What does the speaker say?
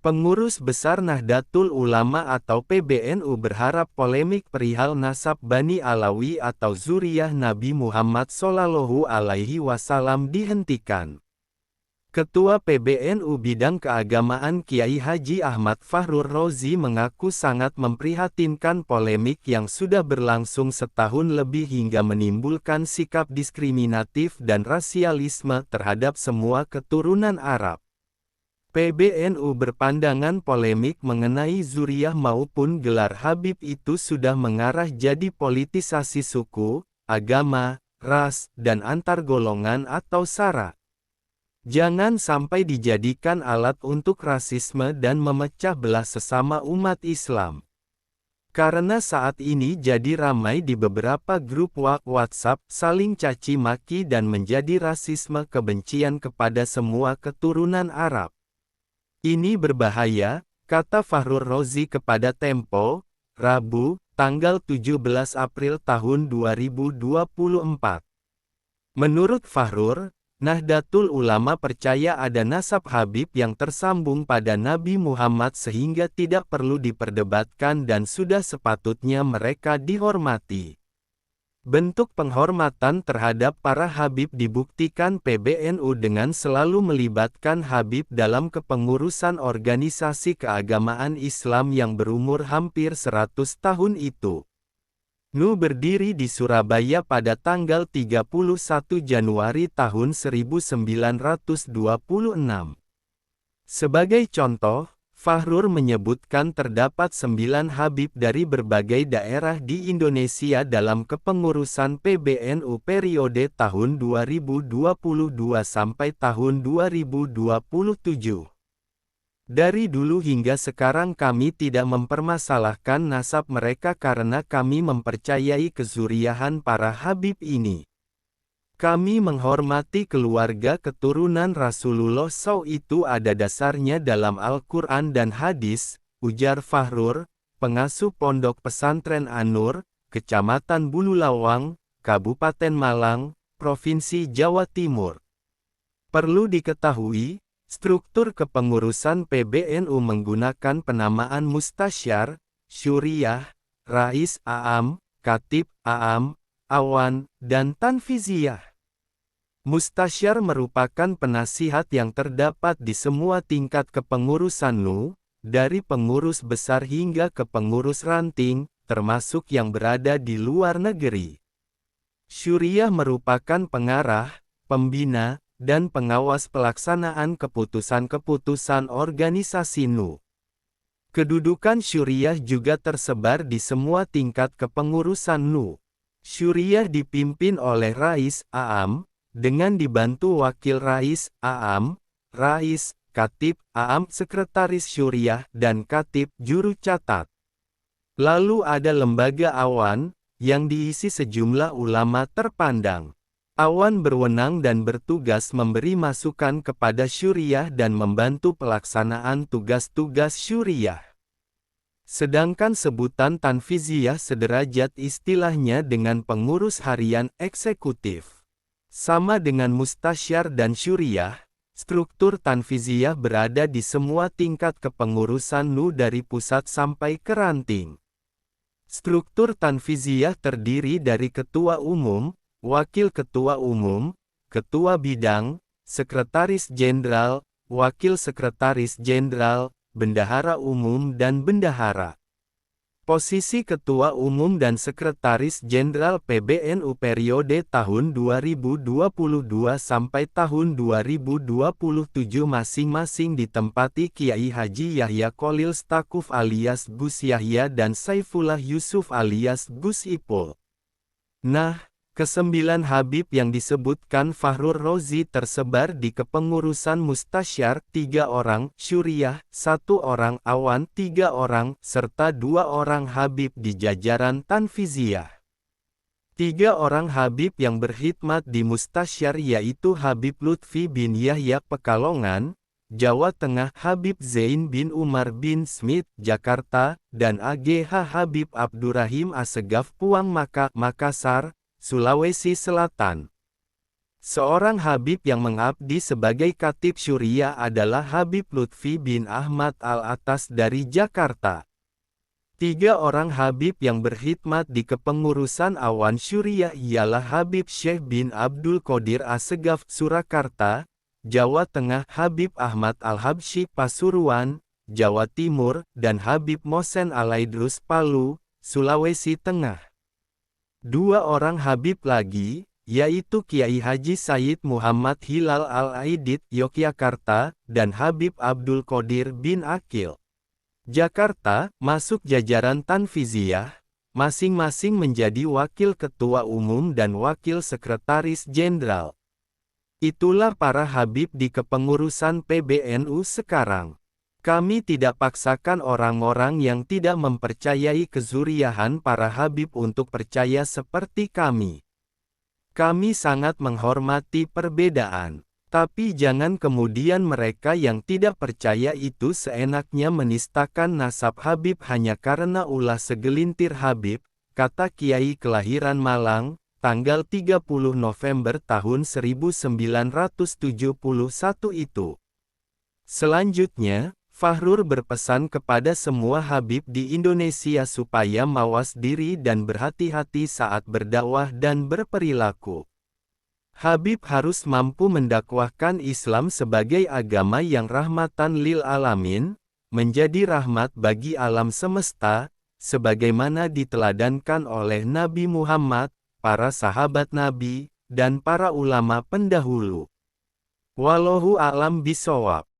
Pengurus Besar Nahdlatul Ulama atau PBNU berharap polemik perihal nasab Bani Alawi atau zuriyah Nabi Muhammad SAW dihentikan. Ketua PBNU Bidang Keagamaan Kiai Haji Ahmad Fahrur Razi mengaku sangat memprihatinkan polemik yang sudah berlangsung setahun lebih hingga menimbulkan sikap diskriminatif dan rasialisme terhadap semua keturunan Arab. PBNU berpandangan polemik mengenai zuriyah maupun gelar Habib itu sudah mengarah jadi politisasi suku, agama, ras, dan antar golongan atau sara. Jangan sampai dijadikan alat untuk rasisme dan memecah belah sesama umat Islam. Karena saat ini jadi ramai di beberapa grup WhatsApp saling caci maki dan menjadi rasisme kebencian kepada semua keturunan Arab. Ini berbahaya, kata Fahrur Razi kepada Tempo, Rabu, tanggal 17 April tahun 2024. Menurut Fahrur, Nahdlatul Ulama percaya ada nasab Habib yang tersambung pada Nabi Muhammad sehingga tidak perlu diperdebatkan dan sudah sepatutnya mereka dihormati. Bentuk penghormatan terhadap para Habib dibuktikan PBNU dengan selalu melibatkan Habib dalam kepengurusan organisasi keagamaan Islam yang berumur hampir 100 tahun itu. NU berdiri di Surabaya pada tanggal 31 Januari tahun 1926. Sebagai contoh, Fahrur menyebutkan terdapat 9 Habib dari berbagai daerah di Indonesia dalam kepengurusan PBNU periode tahun 2022 sampai tahun 2027. Dari dulu hingga sekarang kami tidak mempermasalahkan nasab mereka karena kami mempercayai kezuriyahan para Habib ini. Kami menghormati keluarga keturunan Rasulullah SAW itu ada dasarnya dalam Al-Quran dan hadis, ujar Fahrur, pengasuh Pondok Pesantren An-Nur, Kecamatan Bululawang, Kabupaten Malang, Provinsi Jawa Timur. Perlu diketahui, struktur kepengurusan PBNU menggunakan penamaan mustasyar, syuriyah, rais A'am, katib A'am, awan, dan tanfiziyah. Mustasyar merupakan penasihat yang terdapat di semua tingkat kepengurusan NU, dari pengurus besar hingga ke pengurus ranting, termasuk yang berada di luar negeri. Syuriyah merupakan pengarah, pembina, dan pengawas pelaksanaan keputusan-keputusan organisasi NU. Kedudukan Syuriyah juga tersebar di semua tingkat kepengurusan NU. Syuriyah dipimpin oleh Rais A'am, dengan dibantu Wakil Rais A'am, Rais, Katib A'am, Sekretaris Syuriyah, dan Katib Juru Catat. Lalu ada lembaga Awan, yang diisi sejumlah ulama terpandang. Awan berwenang dan bertugas memberi masukan kepada Syuriyah dan membantu pelaksanaan tugas-tugas Syuriyah. Sedangkan sebutan tanfiziyah sederajat istilahnya dengan pengurus harian eksekutif. Sama dengan mustasyar dan syuriyah, struktur tanfiziyah berada di semua tingkat kepengurusan NU dari pusat sampai ke ranting. Struktur tanfiziyah terdiri dari ketua umum, wakil ketua umum, ketua bidang, sekretaris jenderal, wakil sekretaris jenderal, bendahara umum dan bendahara. Posisi Ketua Umum dan Sekretaris Jenderal PBNU periode tahun 2022 sampai tahun 2027 masing-masing ditempati Kiai Haji Yahya Kholil Stakuf alias Gus Yahya dan Saifullah Yusuf alias Gus Ipul. Nah, ke-9 Habib yang disebutkan Fahrur Razi tersebar di kepengurusan mustasyar 3 orang, syuriyah 1 orang, awan 3 orang, serta 2 orang Habib di jajaran tanfiziyah. 3 orang Habib yang berkhidmat di mustasyar yaitu Habib Lutfi bin Yahya Pekalongan, Jawa Tengah, Habib Zain bin Umar bin Smith, Jakarta, dan AGH Habib Abdurrahim Assegaf Puang Makassar, Sulawesi Selatan. Seorang Habib yang mengabdi sebagai Khatib Syuriah adalah Habib Lutfi bin Ahmad Al-Atas dari Jakarta. 3 orang Habib yang berkhidmat di kepengurusan Awan Syuriah ialah Habib Syekh bin Abdul Qadir Assegaf Surakarta, Jawa Tengah, Habib Ahmad Al-Habsyi Pasuruan, Jawa Timur, dan Habib Mohsen Alaidrus Palu, Sulawesi Tengah. 2 orang Habib lagi, yaitu Kiai Haji Sayyid Muhammad Hilal Al-Aidid Yogyakarta, dan Habib Abdul Qadir bin Akil Jakarta, masuk jajaran Tanfiziyah, masing-masing menjadi Wakil Ketua Umum dan Wakil Sekretaris Jenderal. Itulah para Habib di kepengurusan PBNU sekarang. Kami tidak paksakan orang-orang yang tidak mempercayai kezuriahan para Habib untuk percaya seperti kami. Kami sangat menghormati perbedaan. Tapi jangan kemudian mereka yang tidak percaya itu seenaknya menistakan nasab Habib hanya karena ulah segelintir Habib, kata Kiai kelahiran Malang, tanggal 30 November tahun 1971 itu. Selanjutnya, Fahrur berpesan kepada semua Habib di Indonesia supaya mawas diri dan berhati-hati saat berdakwah dan berperilaku. Habib harus mampu mendakwahkan Islam sebagai agama yang rahmatan lil alamin, menjadi rahmat bagi alam semesta, sebagaimana diteladankan oleh Nabi Muhammad, para sahabat Nabi, dan para ulama pendahulu. Wallahu a'lam bishawab.